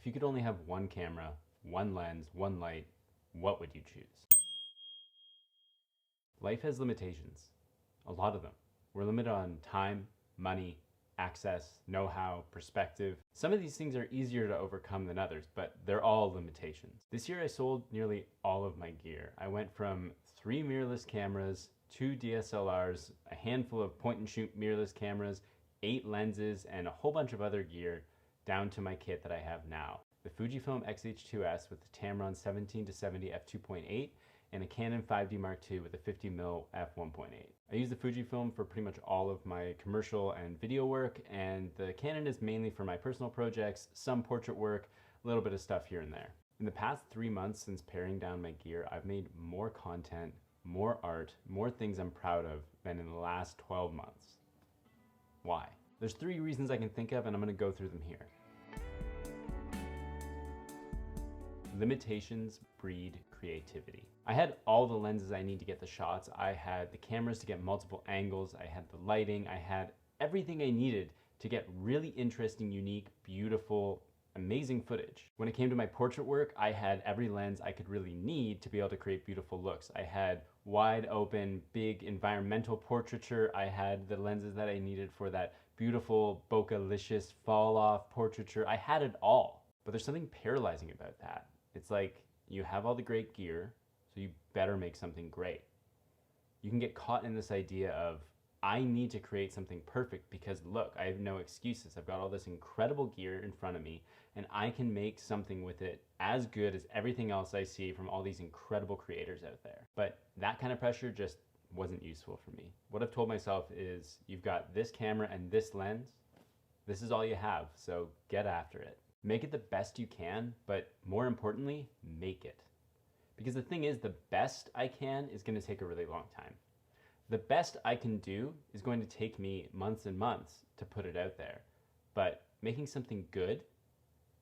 If you could only have one camera, one lens, one light, what would you choose? Life has limitations, a lot of them. We're limited on time, money, access, know-how, perspective. Some of these things are easier to overcome than others, but they're all limitations. This year I sold nearly all of my gear. I went from 3 mirrorless cameras, 2 DSLRs, a handful of point and shoot mirrorless cameras, 8 lenses, and a whole bunch of other gear down to my kit that I have now. The Fujifilm X-H2S with the Tamron 17-70 f2.8 and a Canon 5D Mark II with a 50mm f1.8. I use the Fujifilm for pretty much all of my commercial and video work, and the Canon is mainly for my personal projects, some portrait work, a little bit of stuff here and there. In the past 3 months since paring down my gear, I've made more content, more art, more things I'm proud of than in the last 12 months. Why? There's 3 reasons I can think of, and I'm going to go through them here. Limitations breed creativity. I had all the lenses I need to get the shots. I had the cameras to get multiple angles. I had the lighting. I had everything I needed to get really interesting, unique, beautiful, amazing footage. When it came to my portrait work, I had every lens I could really need to be able to create beautiful looks. I had wide open, big environmental portraiture. I had the lenses that I needed for that beautiful, bokeh-licious fall-off portraiture. I had it all. But there's something paralyzing about that. It's like you have all the great gear, so you better make something great. You can get caught in this idea of, I need to create something perfect because look, I have no excuses. I've got all this incredible gear in front of me and I can make something with it as good as everything else I see from all these incredible creators out there. But that kind of pressure just wasn't useful for me. What I've told myself is, you've got this camera and this lens. This is all you have, so get after it. Make it the best you can, but more importantly, make it. Because the thing is, the best I can is going to take a really long time. The best I can do is going to take me months and months to put it out there. But making something good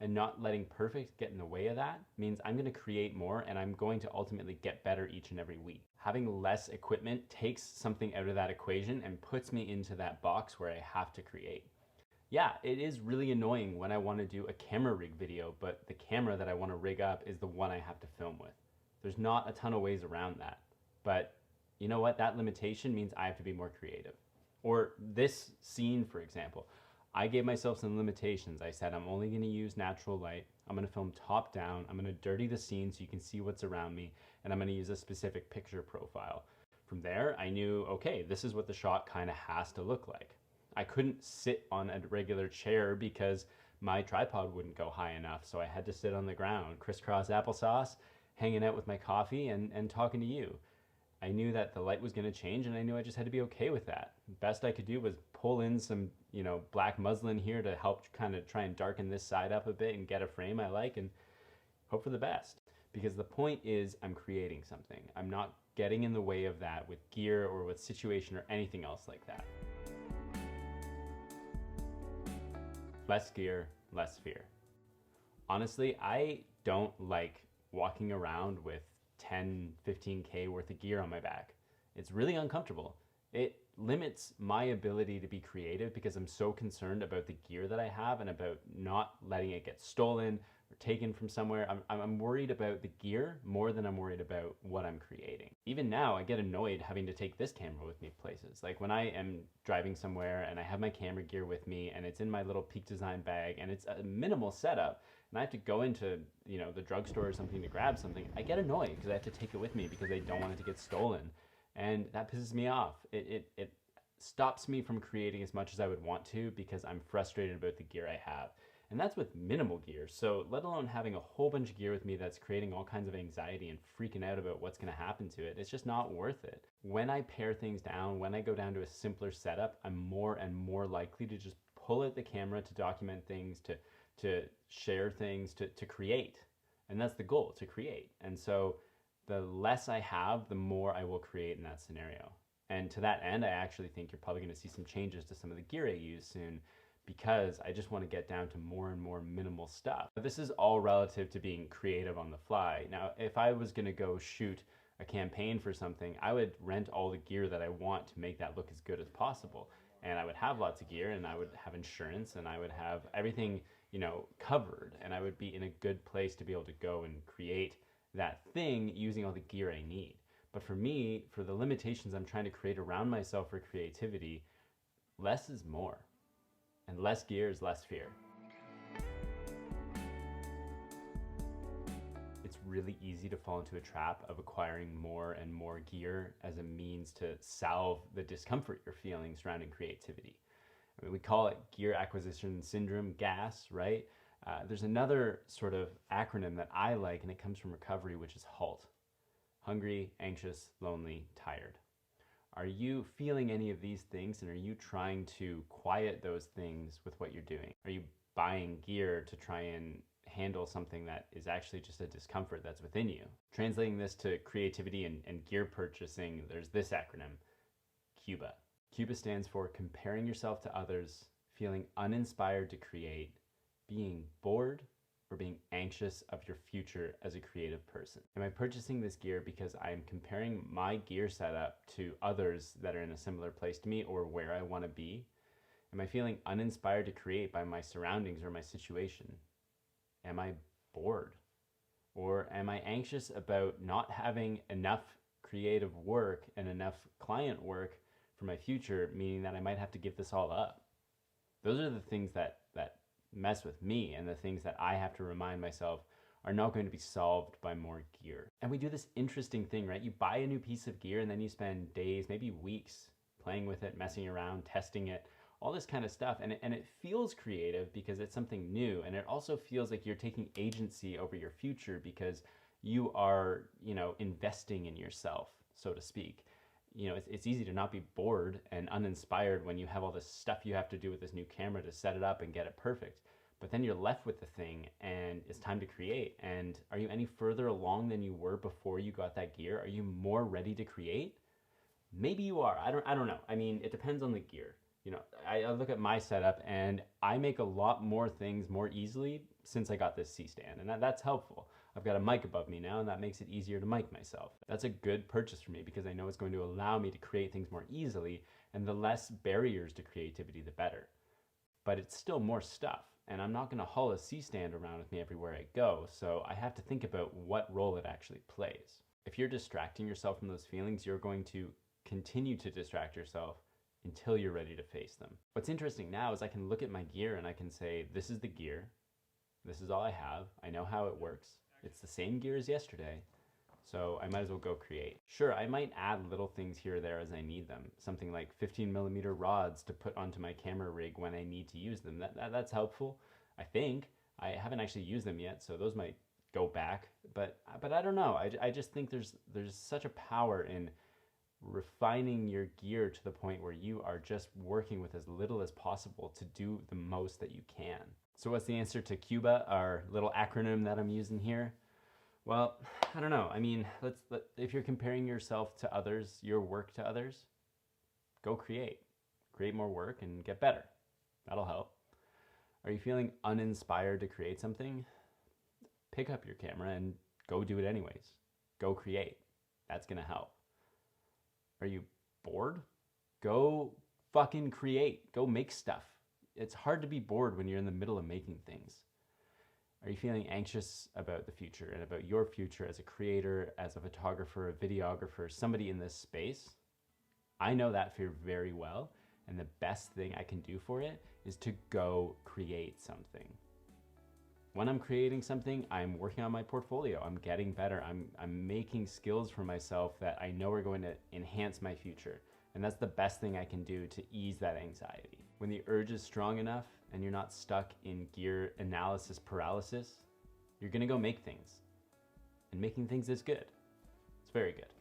and not letting perfect get in the way of that means I'm going to create more and I'm going to ultimately get better each and every week. Having less equipment takes something out of that equation and puts me into that box where I have to create. Yeah, it is really annoying when I want to do a camera rig video, but the camera that I want to rig up is the one I have to film with. There's not a ton of ways around that. But you know what? That limitation means I have to be more creative. Or this scene, for example, I gave myself some limitations. I said I'm only going to use natural light. I'm going to film top down. I'm going to dirty the scene so you can see what's around me. And I'm going to use a specific picture profile. From there, I knew, okay, this is what the shot kind of has to look like. I couldn't sit on a regular chair because my tripod wouldn't go high enough, so I had to sit on the ground, crisscross applesauce, hanging out with my coffee and talking to you. I knew that the light was going to change, and I knew I just had to be okay with that. Best I could do was pull in some, black muslin here to help kind of try and darken this side up a bit and get a frame I like and hope for the best. Because the point is, I'm creating something. I'm not getting in the way of that with gear or with situation or anything else like that. Less gear, less fear. Honestly, I don't like walking around with 10, 15K worth of gear on my back. It's really uncomfortable. It limits my ability to be creative because I'm so concerned about the gear that I have and about not letting it get stolen or taken from somewhere. I'm worried about the gear more than I'm worried about what I'm creating. Even now, I get annoyed having to take this camera with me places. Like when I am driving somewhere and I have my camera gear with me and it's in my little Peak Design bag and it's a minimal setup and I have to go into, the drugstore or something to grab something, I get annoyed because I have to take it with me because I don't want it to get stolen. And that pisses me off. It stops me from creating as much as I would want to because I'm frustrated about the gear I have. And that's with minimal gear. So let alone having a whole bunch of gear with me that's creating all kinds of anxiety and freaking out about what's going to happen to it. It's just not worth it. When I pare things down, when I go down to a simpler setup, I'm more and more likely to just pull out the camera to document things, to share things, to create. And that's the goal, to create. And so the less I have, the more I will create in that scenario. And to that end, I actually think you're probably going to see some changes to some of the gear I use soon, because I just want to get down to more and more minimal stuff. But this is all relative to being creative on the fly. Now, if I was going to go shoot a campaign for something, I would rent all the gear that I want to make that look as good as possible. And I would have lots of gear, and I would have insurance, and I would have everything, covered, and I would be in a good place to be able to go and create that thing using all the gear I need. But for me, for the limitations I'm trying to create around myself for creativity, less is more, and less gear is less fear. It's really easy to fall into a trap of acquiring more and more gear as a means to salve the discomfort you're feeling surrounding creativity. I mean, we call it gear acquisition syndrome, GAS, right? There's another sort of acronym that I like, and it comes from recovery, which is HALT. Hungry, anxious, lonely, tired. Are you feeling any of these things, and are you trying to quiet those things with what you're doing? Are you buying gear to try and handle something that is actually just a discomfort that's within you? Translating this to creativity and gear purchasing, there's this acronym, CUBA. CUBA stands for comparing yourself to others, feeling uninspired to create, being bored, or being anxious of your future as a creative person. Am I purchasing this gear because I'm comparing my gear setup to others that are in a similar place to me or where I want to be? Am I feeling uninspired to create by my surroundings or my situation? Am I bored? Or am I anxious about not having enough creative work and enough client work for my future, meaning that I might have to give this all up? Those are the things that mess with me, and the things that I have to remind myself are not going to be solved by more gear. And we do this interesting thing, right? You buy a new piece of gear and then you spend days, maybe weeks, playing with it, messing around, testing it, all this kind of stuff. And it feels creative because it's something new. And it also feels like you're taking agency over your future because you are, investing in yourself, so to speak. It's easy to not be bored and uninspired when you have all this stuff you have to do with this new camera to set it up and get it perfect. But then you're left with the thing and it's time to create. And are you any further along than you were before you got that gear? Are you more ready to create? Maybe you are. I don't know. I mean, it depends on the gear. I look at my setup and I make a lot more things more easily since I got this C-stand, and that's helpful. I've got a mic above me now, and that makes it easier to mic myself. That's a good purchase for me because I know it's going to allow me to create things more easily, and the less barriers to creativity, the better. But it's still more stuff, and I'm not going to haul a C-stand around with me everywhere I go, so I have to think about what role it actually plays. If you're distracting yourself from those feelings, you're going to continue to distract yourself until you're ready to face them. What's interesting now is I can look at my gear and I can say, this is the gear, this is all I have, I know how it works, it's the same gear as yesterday, so I might as well go create. Sure, I might add little things here or there as I need them, something like 15mm rods to put onto my camera rig when I need to use them. That's helpful, I think. I haven't actually used them yet, so those might go back, but I don't know. I just think there's such a power in refining your gear to the point where you are just working with as little as possible to do the most that you can. So what's the answer to CUBA, our little acronym that I'm using here? Well, I don't know. I mean, if you're comparing yourself to others, your work to others, go create. Create more work and get better. That'll help. Are you feeling uninspired to create something? Pick up your camera and go do it anyways. Go create. That's gonna help. Are you bored? Go fucking create. Go make stuff. It's hard to be bored when you're in the middle of making things. Are you feeling anxious about the future and about your future as a creator, as a photographer, a videographer, somebody in this space? I know that fear very well, and the best thing I can do for it is to go create something. When I'm creating something, I'm working on my portfolio. I'm getting better. I'm making skills for myself that I know are going to enhance my future. And that's the best thing I can do to ease that anxiety. When the urge is strong enough and you're not stuck in gear analysis paralysis, you're gonna go make things. And making things is good. It's very good.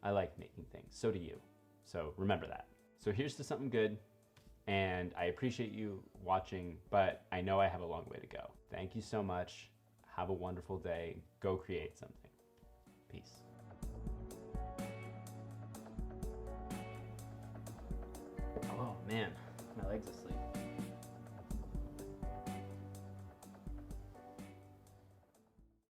I like making things, so do you. So remember that. So here's to something good. And I appreciate you watching, but I know I have a long way to go. Thank you so much. Have a wonderful day. Go create something. Peace. Oh man, my legs are